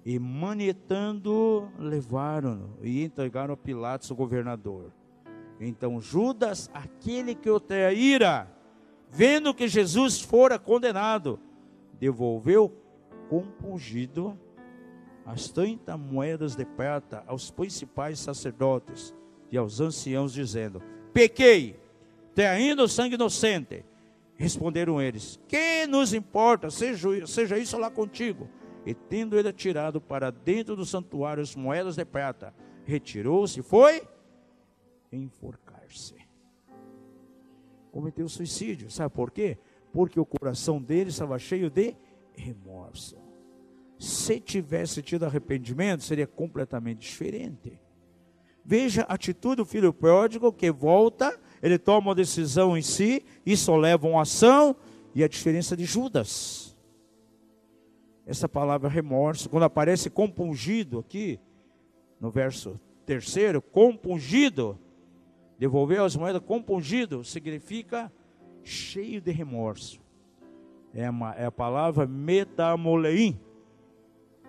Speaker 2: E manietando, levaram-no e entregaram a Pilatos, o governador. Então Judas, aquele que o traíra, vendo que Jesus fora condenado, devolveu compungido as 30 moedas de prata aos principais sacerdotes e aos anciãos, dizendo: pequei, traindo o sangue inocente. Responderam eles: que nos importa, seja isso lá contigo. E tendo ele atirado para dentro do santuário as moedas de prata, retirou-se e foi enforcar-se. Cometeu suicídio. Sabe por quê? Porque o coração dele estava cheio de remorso. Se tivesse tido arrependimento, seria completamente diferente. Veja a atitude do filho pródigo, que volta, ele toma uma decisão em si, isso leva a uma ação, e a diferença de Judas. Essa palavra remorso, quando aparece compungido aqui, no verso 3, compungido, devolveu as moedas, compungido, significa cheio de remorso. É a palavra metamoleim,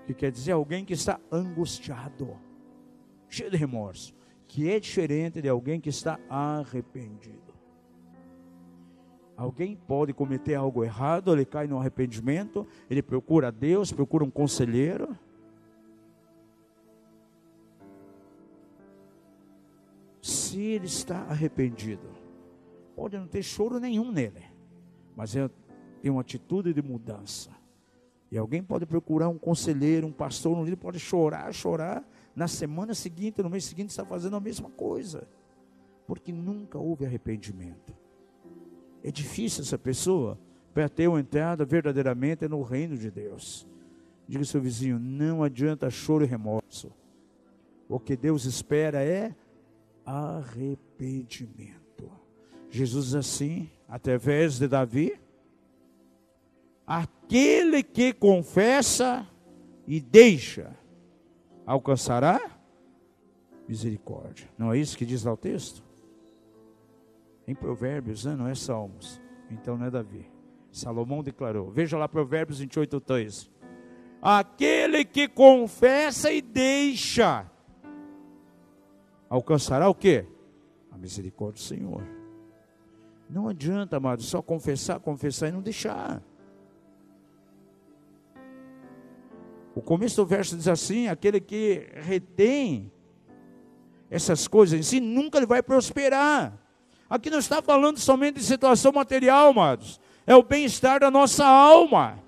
Speaker 2: que quer dizer alguém que está angustiado, cheio de remorso, que é diferente de alguém que está arrependido. Alguém pode cometer algo errado, ele cai no arrependimento, ele procura Deus, procura um conselheiro. Se ele está arrependido, pode não ter choro nenhum nele, mas tem uma atitude de mudança. E alguém pode procurar um conselheiro, um pastor, um líder, pode chorar. Na semana seguinte, no mês seguinte, está fazendo a mesma coisa. Porque nunca houve arrependimento. É difícil essa pessoa para ter uma entrada verdadeiramente no reino de Deus. Diga ao seu vizinho: não adianta choro e remorso. O que Deus espera é arrependimento. Jesus diz assim, através de Davi: aquele que confessa e deixa, alcançará misericórdia. Não é isso que diz lá o texto? Em Provérbios, né? Não é Salmos. Então não é Davi. Salomão declarou. Veja lá Provérbios 28:13. Aquele que confessa e deixa, alcançará o quê? A misericórdia do Senhor. Não adianta, amado, só confessar e não deixar. O começo do verso diz assim: aquele que retém essas coisas em si, nunca ele vai prosperar. Aqui não está falando somente de situação material, amados. É o bem-estar da nossa alma.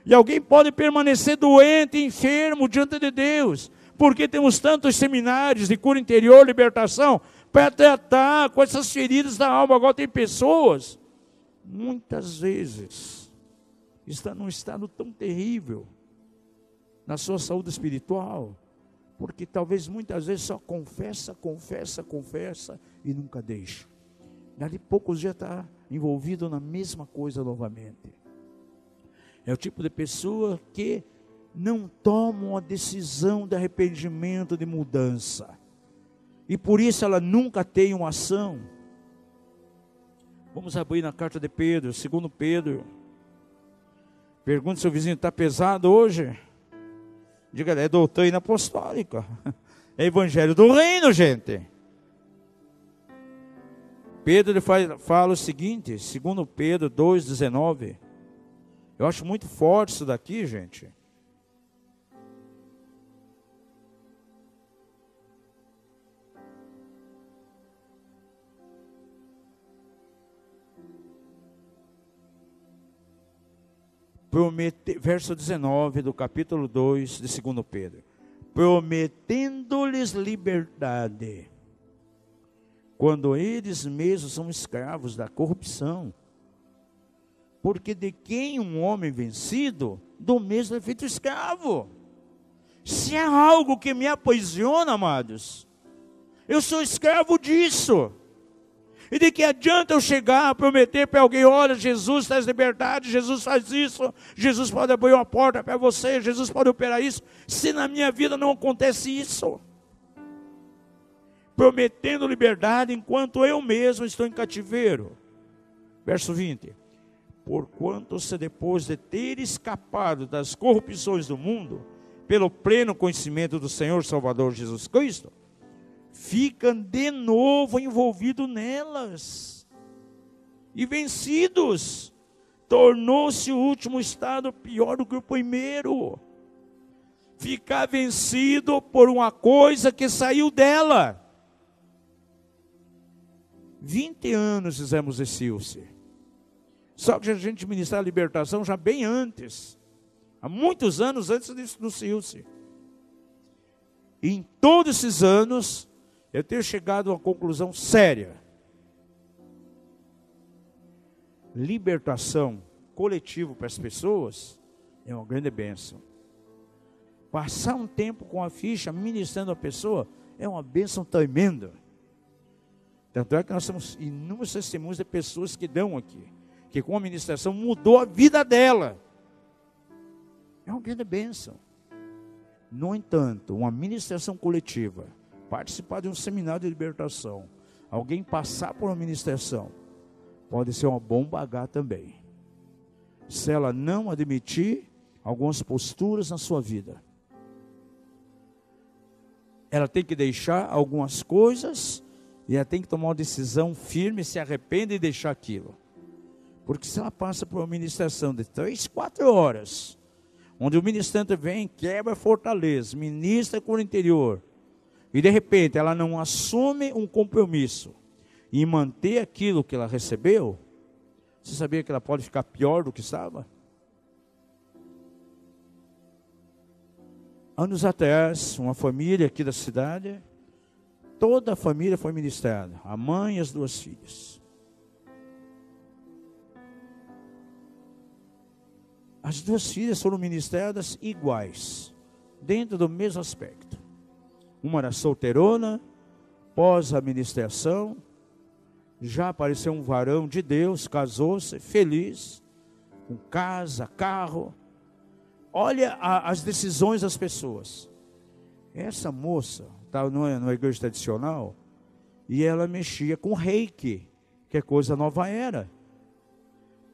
Speaker 2: E alguém pode permanecer doente, enfermo diante de Deus, porque temos tantos seminários de cura interior, libertação, para tratar com essas feridas da alma. Agora tem pessoas, muitas vezes, estão num estado tão terrível na sua saúde espiritual, porque talvez muitas vezes só confessa e nunca deixa. Dali poucos dias está envolvido na mesma coisa novamente. É o tipo de pessoa que não toma uma decisão de arrependimento, de mudança. E por isso ela nunca tem uma ação. Vamos abrir na carta de Pedro, 2 Pedro. Pergunta se seu vizinho: está pesado hoje? Diga: é doutrina apostólica. É evangelho do reino, gente. Pedro ele fala o seguinte, 2 Pedro 2,19. Eu acho muito forte isso daqui, gente. Verso 19 do capítulo 2 de 2 Pedro. Prometendo-lhes liberdade, quando eles mesmos são escravos da corrupção. Porque de quem um homem vencido, do mesmo é feito escravo. Se há algo que me aprisiona, amados, eu sou escravo disso. E de que adianta eu chegar a prometer para alguém, olha, Jesus traz liberdade, Jesus faz isso, Jesus pode abrir uma porta para você, Jesus pode operar isso, se na minha vida não acontece isso. Prometendo liberdade enquanto eu mesmo estou em cativeiro. Verso 20. Porquanto se depois de ter escapado das corrupções do mundo, pelo pleno conhecimento do Senhor Salvador Jesus Cristo, ficam de novo envolvidos nelas e vencidos, tornou-se o último estado pior do que o primeiro. Ficar vencido por uma coisa que saiu dela. 20 anos fizemos esse Ilse. Só que a gente ministrar a libertação já bem antes. Há muitos anos antes do Ilse. E em todos esses anos, eu tenho chegado a uma conclusão séria. Libertação coletiva para as pessoas é uma grande bênção. Passar um tempo com a ficha ministrando a pessoa é uma bênção tremenda. Tanto é que nós temos inúmeros testemunhos de pessoas que dão aqui, que com a ministração mudou a vida dela. É uma grande bênção. No entanto, uma ministração coletiva, participar de um seminário de libertação, alguém passar por uma ministração, pode ser uma bomba H também. Se ela não admitir algumas posturas na sua vida. Ela tem que deixar algumas coisas e ela tem que tomar uma decisão firme, se arrepende e deixar aquilo. Porque se ela passa por uma ministração de 3, 4 horas, onde o ministrante vem, quebra a fortaleza, ministra com o interior, e de repente ela não assume um compromisso em manter aquilo que ela recebeu, você sabia que ela pode ficar pior do que estava? Anos atrás, uma família aqui da cidade, toda a família foi ministrada, a mãe e as 2 filhas. As 2 filhas foram ministradas iguais, dentro do mesmo aspecto. Uma era solteirona, pós a ministração, já apareceu um varão de Deus, casou-se, feliz, com casa, carro. Olha as decisões das pessoas. Essa moça estava numa igreja tradicional e ela mexia com reiki, que é coisa nova era.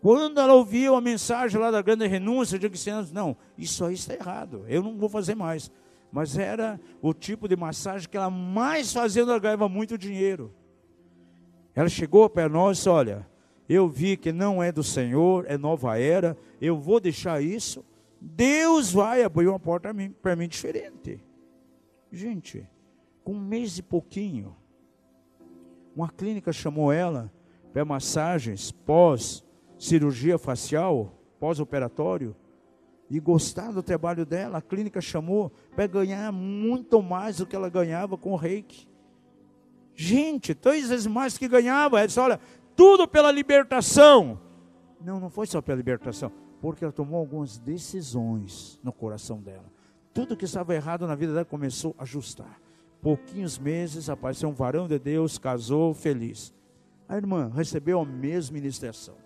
Speaker 2: Quando ela ouviu a mensagem lá da grande renúncia, eu disse, não, isso aí está errado, eu não vou fazer mais. Mas era o tipo de massagem que ela mais fazia, ela ganhava muito dinheiro. Ela chegou para nós e disse, olha, eu vi que não é do Senhor, é nova era, eu vou deixar isso, Deus vai abrir uma porta para mim diferente. Gente, com 1 mês e pouquinho, uma clínica chamou ela para massagens pós-cirurgia facial, pós-operatório, e gostaram do trabalho dela. A clínica chamou para ganhar muito mais do que ela ganhava com o reiki. Gente, 3 vezes mais que ganhava. Ela disse, olha, tudo pela libertação. Não foi só pela libertação, porque ela tomou algumas decisões no coração dela. Tudo que estava errado na vida dela começou a ajustar. Pouquinhos meses, apareceu um varão de Deus, casou, feliz. A irmã recebeu a mesma ministração.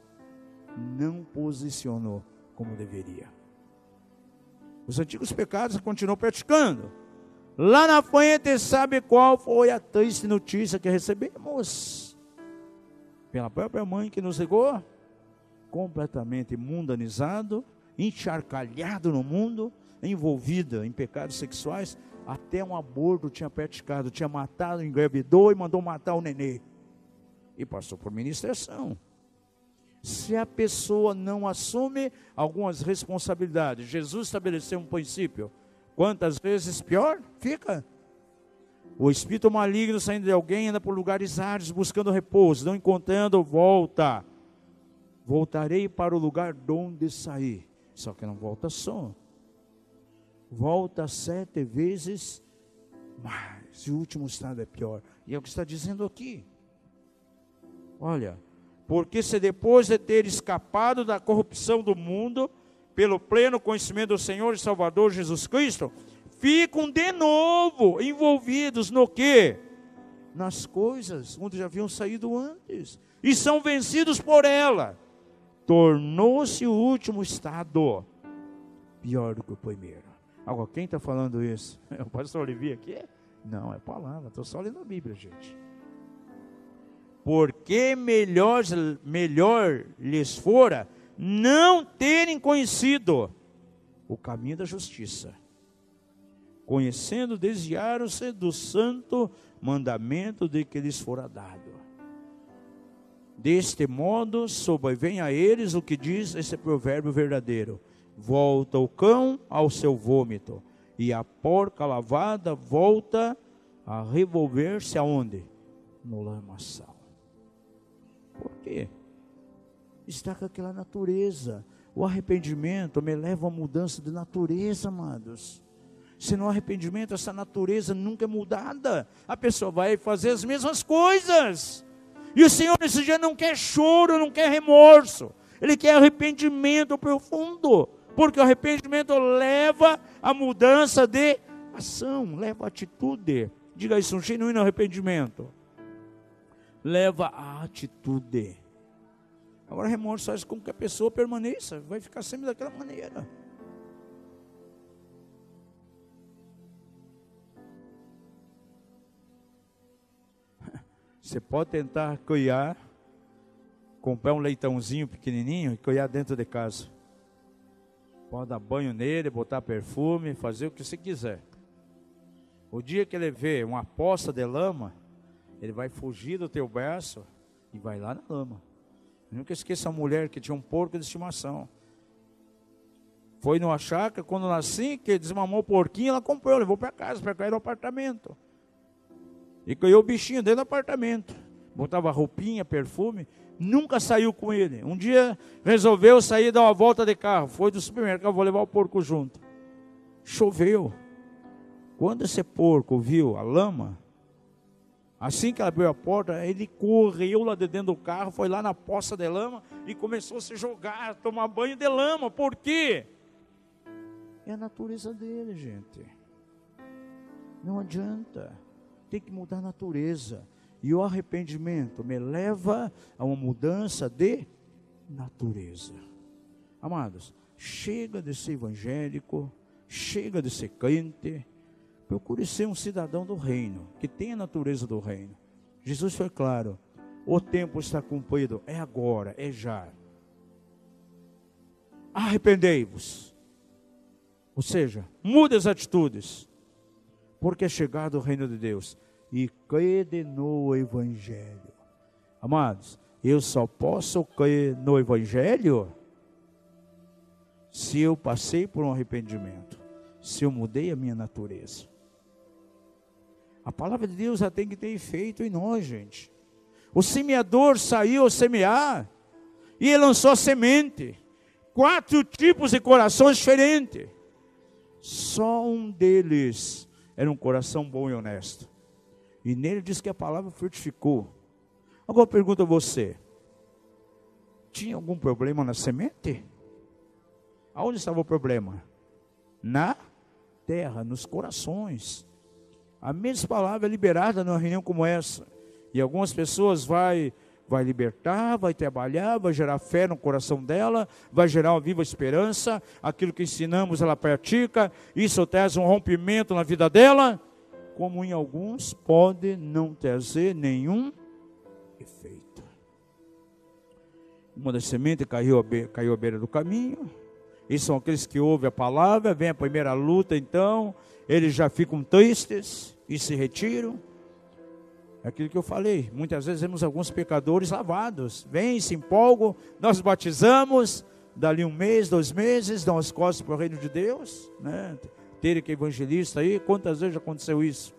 Speaker 2: Não posicionou como deveria. Os antigos pecados continuou praticando. Lá na frente, sabe qual foi a triste notícia que recebemos? Pela própria mãe que nos ligou. Completamente mundanizado, encharcalhado no mundo, envolvida em pecados sexuais, até um aborto tinha praticado, tinha matado, engravidou e mandou matar o nenê. E passou por ministração. Se a pessoa não assume algumas responsabilidades, Jesus estabeleceu um princípio, quantas vezes pior fica. O espírito maligno saindo de alguém anda por lugares áridos buscando repouso, não encontrando, volta. Voltarei para o lugar de onde saí. Só que não volta só. Volta 7 vezes mais. O último estado é pior. E é o que está dizendo aqui. Olha, porque se depois de ter escapado da corrupção do mundo, pelo pleno conhecimento do Senhor e Salvador Jesus Cristo, ficam de novo envolvidos no quê? nas coisas onde já haviam saído antes, e são vencidos por ela. Tornou-se o último estado pior do que o primeiro. Agora, quem está falando isso? É o pastor Olivier aqui? Não, é palavra, estou só lendo a Bíblia, gente. Porque melhor lhes fora não terem conhecido o caminho da justiça, conhecendo, desviaram-se do santo mandamento de que lhes fora dado. Deste modo, sobrevém a eles o que diz esse provérbio verdadeiro: volta o cão ao seu vômito, e a porca lavada volta a revolver-se aonde? No lamaçal. Por quê? Está com aquela natureza. O arrependimento me leva a mudança de natureza, amados. Se não há arrependimento, essa natureza nunca é mudada. A pessoa vai fazer as mesmas coisas. E o Senhor nesse dia não quer choro, não quer remorso. Ele quer arrependimento profundo. Porque o arrependimento leva a mudança de ação, leva a atitude. Diga isso, um genuíno arrependimento leva a atitude. Agora, remorso faz com que a pessoa permaneça, vai ficar sempre daquela maneira. Você pode tentar criar, comprar um leitãozinho pequenininho e criar dentro de casa. Pode dar banho nele, botar perfume, fazer o que você quiser. O dia que ele vê uma poça de lama, ele vai fugir do teu braço e vai lá na lama. Eu nunca esqueço a mulher que tinha um porco de estimação. Foi numa chácara, quando nasci, que desmamou o porquinho, ela comprou, levou para casa, para cair no apartamento. E criou o bichinho dentro do apartamento. Botava roupinha, perfume, nunca saiu com ele. Um dia resolveu sair dar uma volta de carro. Foi do supermercado, vou levar o porco junto. Choveu. Quando esse porco viu a lama, assim que ela abriu a porta, ele correu lá de dentro do carro, foi lá na poça de lama e começou a se jogar, a tomar banho de lama. Por quê? É a natureza dele, gente. Não adianta. Tem que mudar a natureza. E o arrependimento me leva a uma mudança de natureza. Amados, chega de ser evangélico, chega de ser crente. Procure ser um cidadão do reino, que tem a natureza do reino. Jesus foi claro: o tempo está cumprido, é agora, é já. Arrependei-vos. Ou seja, mude as atitudes, porque é chegado o reino de Deus. E crede no Evangelho. Amados, eu só posso crer no Evangelho se eu passei por um arrependimento, se eu mudei a minha natureza. A palavra de Deus já tem que ter efeito em nós, gente. O semeador saiu a semear e ele lançou a semente. 4 tipos de corações diferentes. Só um deles era um coração bom e honesto. E nele diz que a palavra frutificou. Agora eu pergunto a você: tinha algum problema na semente? Aonde estava o problema? Na terra, nos corações. A mesma palavra é liberada numa reunião como essa. E algumas pessoas vai libertar, vai trabalhar, vai gerar fé no coração dela, vai gerar uma viva esperança. Aquilo que ensinamos ela pratica, isso traz um rompimento na vida dela. Como em alguns pode não trazer nenhum efeito. Uma das sementes caiu à beira do caminho. E são aqueles que ouvem a palavra, vem a primeira luta, então eles já ficam tristes e se retiram. É aquilo que eu falei, muitas vezes vemos alguns pecadores lavados, vêm, se empolgam, nós batizamos, dali 1 mês, 2 meses, dão as costas para o reino de Deus, né? Ter que evangelista aí, quantas vezes já aconteceu isso?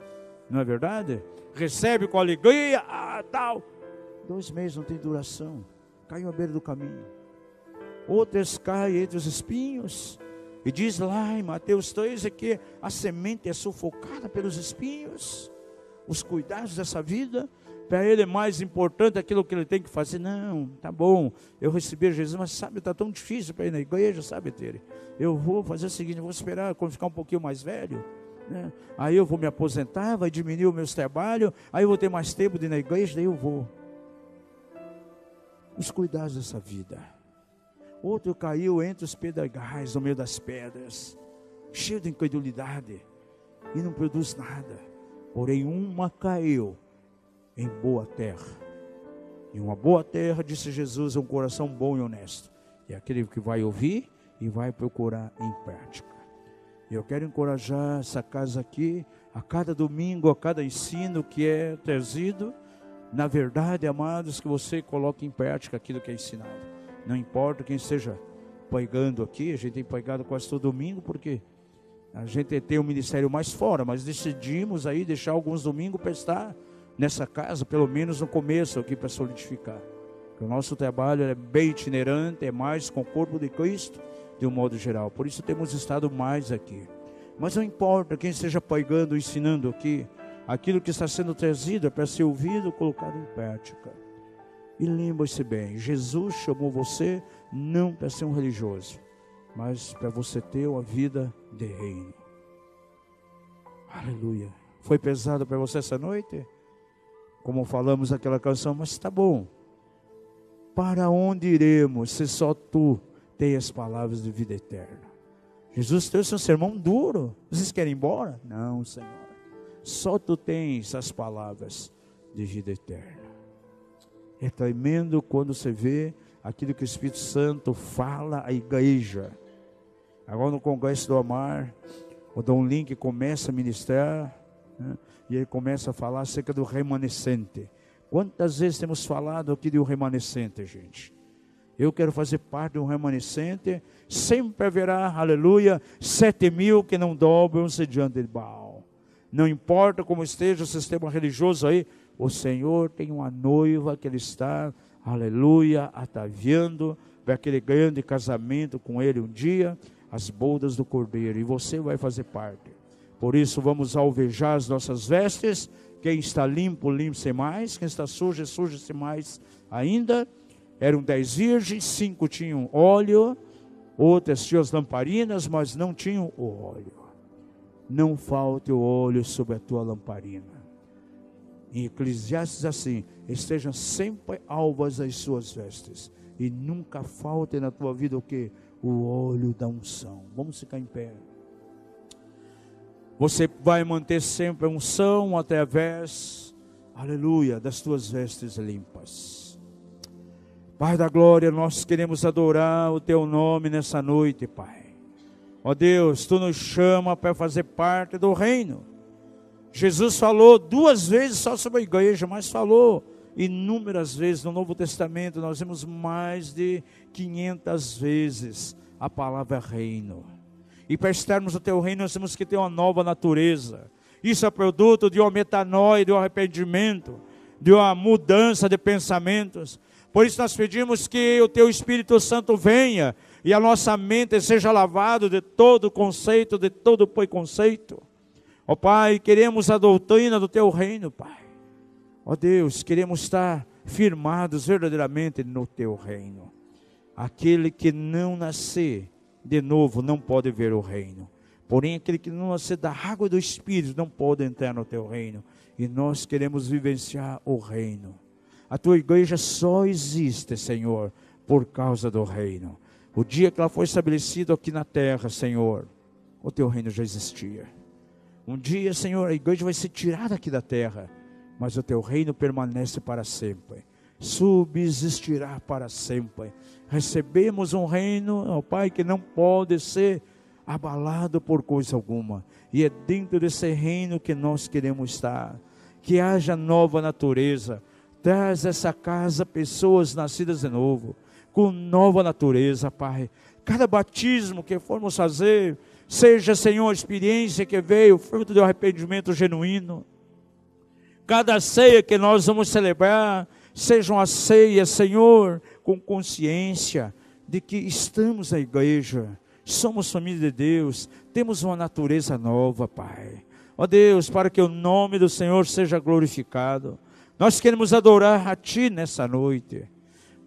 Speaker 2: Não é verdade? Recebe com alegria, tal. 2 meses não tem duração, caiu à beira do caminho. Outras caem entre os espinhos, e diz lá em Mateus 3 que a semente é sufocada pelos espinhos. Os cuidados dessa vida, para ele é mais importante aquilo que ele tem que fazer. Não, tá bom, eu recebi Jesus, mas sabe, está tão difícil para ir na igreja, sabe, Tere? Eu vou fazer o seguinte, eu vou esperar quando ficar um pouquinho mais velho. né? Aí eu vou me aposentar, vai diminuir os meus trabalhos, aí eu vou ter mais tempo de ir na igreja, daí eu vou. Os cuidados dessa vida. Outro caiu entre os pedregais, no meio das pedras, cheio de incredulidade, e não produz nada. Porém uma caiu em boa terra. E uma boa terra, disse Jesus, é um coração bom e honesto. É aquele que vai ouvir e vai procurar em prática. E eu quero encorajar essa casa aqui, a cada domingo, a cada ensino que é trazido, na verdade, amados, que você coloque em prática aquilo que é ensinado. Não importa quem esteja pregando aqui, a gente tem pregado quase todo domingo, porque a gente tem um ministério mais fora, mas decidimos aí deixar alguns domingos para estar nessa casa, pelo menos no começo aqui, para solidificar. Porque o nosso trabalho é bem itinerante, é mais com o corpo de Cristo, de um modo geral. Por isso temos estado mais aqui. Mas não importa quem esteja pregando, ensinando aqui, aquilo que está sendo trazido é para ser ouvido, colocado em prática. E lembre-se bem, Jesus chamou você não para ser um religioso, mas para você ter uma vida de reino. Aleluia. Foi pesado para você essa noite? Como falamos naquela canção, mas está bom. Para onde iremos se só tu tens as palavras de vida eterna? Jesus trouxe um sermão duro. Vocês querem ir embora? Não, Senhor. Só tu tens as palavras de vida eterna. É tremendo quando você vê aquilo que o Espírito Santo fala à igreja. Agora no Congresso do Amar, o Dom Link começa a ministrar, né, e ele começa a falar acerca do remanescente. Quantas vezes temos falado aqui de um remanescente, gente? Eu quero fazer parte de um remanescente. Sempre haverá, aleluia, 7.000 que não dobram-se diante de Baal. Não importa como esteja o sistema religioso aí, o Senhor tem uma noiva que Ele está, aleluia, ataviando para aquele grande casamento com Ele um dia, as bodas do Cordeiro, e você vai fazer parte. Por isso vamos alvejar as nossas vestes. Quem está limpo, limpe-se mais. Quem está sujo, suje-se mais ainda. Eram 10 virgens, 5 tinham óleo, outras tinham as lamparinas, mas não tinham o óleo. Não falte o óleo sobre a tua lamparina. Em Eclesiastes assim, estejam sempre alvas as suas vestes, e nunca falte na tua vida o que? O óleo da unção. Vamos ficar em pé. Você vai manter sempre a unção através, aleluia, das tuas vestes limpas. Pai da glória, nós queremos adorar o teu nome nessa noite, Pai. Ó Deus, tu nos chama para fazer parte do reino. Jesus falou 2 vezes só sobre a igreja, mas falou inúmeras vezes. No Novo Testamento nós vemos mais de 500 vezes a palavra reino. E para estarmos no teu reino nós temos que ter uma nova natureza. Isso é produto de uma metanoia, de um arrependimento, de uma mudança de pensamentos. Por isso nós pedimos que o teu Espírito Santo venha e a nossa mente seja lavada de todo conceito, de todo preconceito. Ó Pai, queremos a doutrina do teu reino, Pai. Ó Deus, queremos estar firmados verdadeiramente no teu reino. Aquele que não nascer de novo não pode ver o reino. Porém, aquele que não nascer da água do Espírito não pode entrar no teu reino. E nós queremos vivenciar o reino. A tua igreja só existe, Senhor, por causa do reino. O dia que ela foi estabelecida aqui na terra, Senhor, o teu reino já existia. Um dia, Senhor, a igreja vai ser tirada aqui da terra, mas o teu reino permanece para sempre. Subsistirá para sempre. Recebemos um reino, ó Pai, que não pode ser abalado por coisa alguma. E é dentro desse reino que nós queremos estar. Que haja nova natureza. Traz essa casa pessoas nascidas de novo, com nova natureza, Pai. Cada batismo que formos fazer, seja, Senhor, a experiência que veio, fruto do arrependimento genuíno. Cada ceia que nós vamos celebrar, seja uma ceia, Senhor, com consciência de que estamos na igreja, somos família de Deus, temos uma natureza nova, Pai. Ó Deus, para que o nome do Senhor seja glorificado. Nós queremos adorar a Ti nessa noite.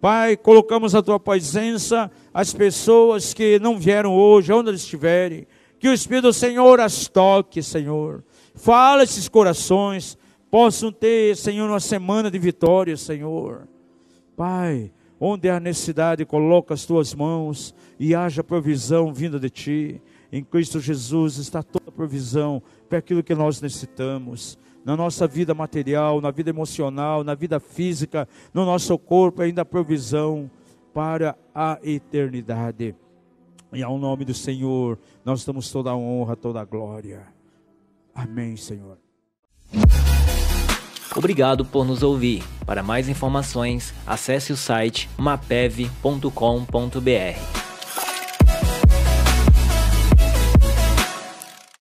Speaker 2: Pai, colocamos a Tua presença as pessoas que não vieram hoje, onde eles estiverem, Que o Espírito do Senhor as toque, Senhor. Fala esses corações, possam ter, Senhor, uma semana de vitória, Senhor. Pai, onde há necessidade, coloca as tuas mãos e haja provisão vinda de ti. Em Cristo Jesus está toda a provisão para aquilo que nós necessitamos. Na nossa vida material, na vida emocional, na vida física, no nosso corpo, ainda há provisão para a eternidade. E ao nome do Senhor, nós damos toda a honra, toda a glória. Amém, Senhor.
Speaker 1: Obrigado por nos ouvir. Para mais informações, acesse o site mapev.com.br.